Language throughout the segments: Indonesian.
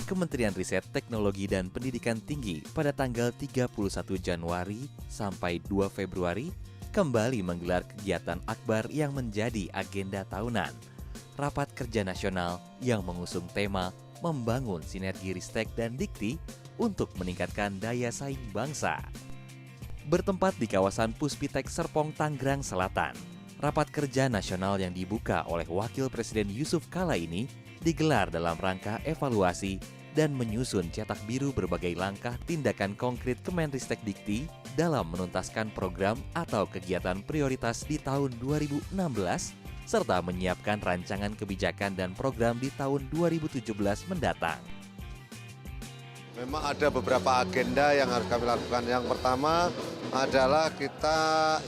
Kementerian Riset, Teknologi, dan Pendidikan Tinggi pada tanggal 31 Januari sampai 2 Februari kembali menggelar kegiatan akbar yang menjadi agenda tahunan. Rapat Kerja Nasional yang mengusung tema membangun sinergi Ristek dan Dikti untuk meningkatkan daya saing bangsa. Bertempat di kawasan Puspitek Serpong, Tangerang Selatan, Rapat Kerja Nasional yang dibuka oleh Wakil Presiden Yusuf Kala ini digelar dalam rangka evaluasi dan menyusun cetak biru berbagai langkah tindakan konkret Kemenristek Dikti dalam menuntaskan program atau kegiatan prioritas di tahun 2016 serta menyiapkan rancangan kebijakan dan program di tahun 2017 mendatang. Memang ada beberapa agenda yang harus kami lakukan. Yang pertama adalah kita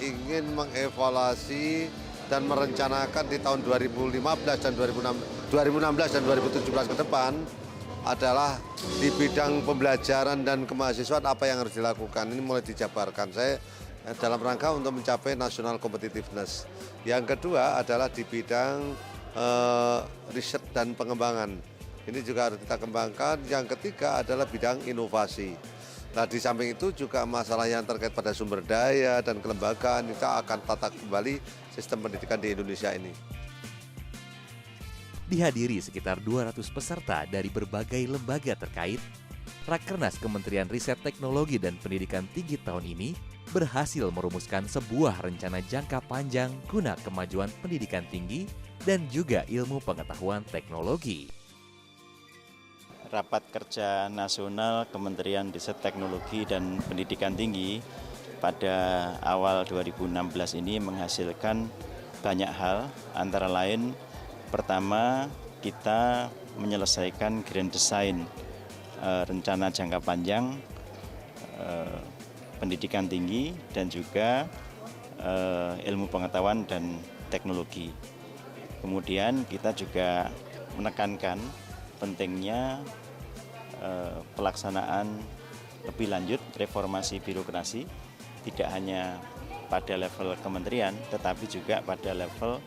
ingin mengevaluasi dan merencanakan di tahun 2015 dan 2016 dan 2017 ke depan adalah di bidang pembelajaran dan kemahasiswaan apa yang harus dilakukan. Ini mulai dijabarkan saya dalam rangka untuk mencapai national competitiveness. Yang kedua adalah di bidang riset dan pengembangan. Ini juga harus kita kembangkan. Yang ketiga adalah bidang inovasi. Nah, di samping itu juga masalah yang terkait pada sumber daya dan kelembagaan, kita akan tata kembali sistem pendidikan di Indonesia ini. Dihadiri sekitar 200 peserta dari berbagai lembaga terkait, Rakernas Kementerian Riset, Teknologi, dan Pendidikan Tinggi tahun ini berhasil merumuskan sebuah rencana jangka panjang guna kemajuan pendidikan tinggi dan juga ilmu pengetahuan teknologi. Rapat Kerja Nasional Kementerian Riset, Teknologi, dan Pendidikan Tinggi pada awal 2016 ini menghasilkan banyak hal, antara lain pertama, kita menyelesaikan grand design rencana jangka panjang pendidikan tinggi dan juga ilmu pengetahuan dan teknologi. Kemudian kita juga menekankan pentingnya pelaksanaan lebih lanjut reformasi birokrasi, tidak hanya pada level kementerian tetapi juga pada level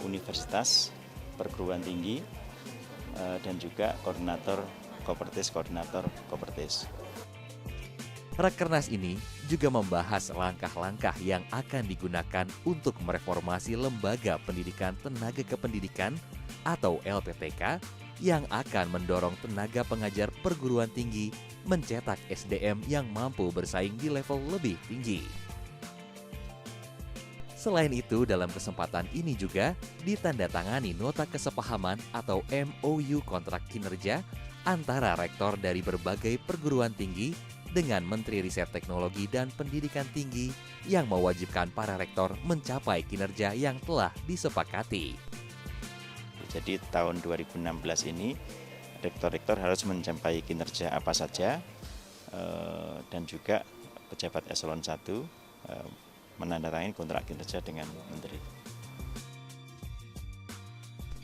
universitas, perguruan tinggi, dan juga koordinator Kopertis. Rakernas ini juga membahas langkah-langkah yang akan digunakan untuk mereformasi lembaga pendidikan tenaga kependidikan atau LPTK yang akan mendorong tenaga pengajar perguruan tinggi mencetak SDM yang mampu bersaing di level lebih tinggi. Selain itu, dalam kesempatan ini juga ditandatangani nota kesepahaman atau MOU kontrak kinerja antara rektor dari berbagai perguruan tinggi dengan Menteri Riset, Teknologi, dan Pendidikan Tinggi yang mewajibkan para rektor mencapai kinerja yang telah disepakati. Jadi tahun 2016 ini rektor-rektor harus mencapai kinerja apa saja dan juga pejabat eselon 1 menandatangani kontrak kinerja dengan menteri.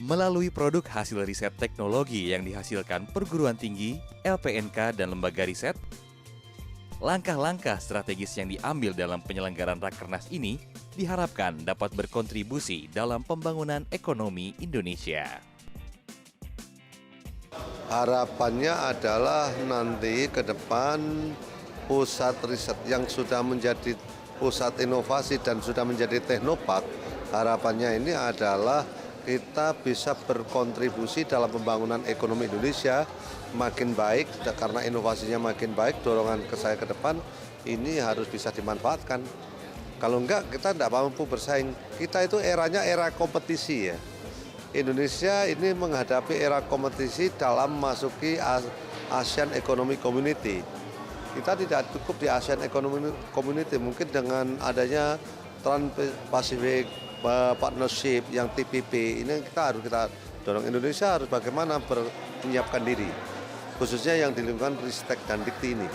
Melalui produk hasil riset teknologi yang dihasilkan perguruan tinggi, LPNK, dan lembaga riset, langkah-langkah strategis yang diambil dalam penyelenggaraan Rakernas ini diharapkan dapat berkontribusi dalam pembangunan ekonomi Indonesia. Harapannya adalah nanti ke depan pusat riset yang sudah menjadi pusat inovasi dan sudah menjadi teknopark, harapannya ini adalah kita bisa berkontribusi dalam pembangunan ekonomi Indonesia makin baik, karena inovasinya makin baik, dorongan ke saya ke depan ini harus bisa dimanfaatkan. Kalau enggak, kita tidak mampu bersaing. Kita itu eranya era kompetisi ya. Indonesia ini menghadapi era kompetisi dalam masuki ASEAN Economic Community. Kita tidak cukup di ASEAN Economic Community, mungkin dengan adanya Trans-Pacific Partnership yang TPP, ini kita dorong. Indonesia harus bagaimana menyiapkan diri, khususnya yang di lingkungan Ristek dan Dikti ini.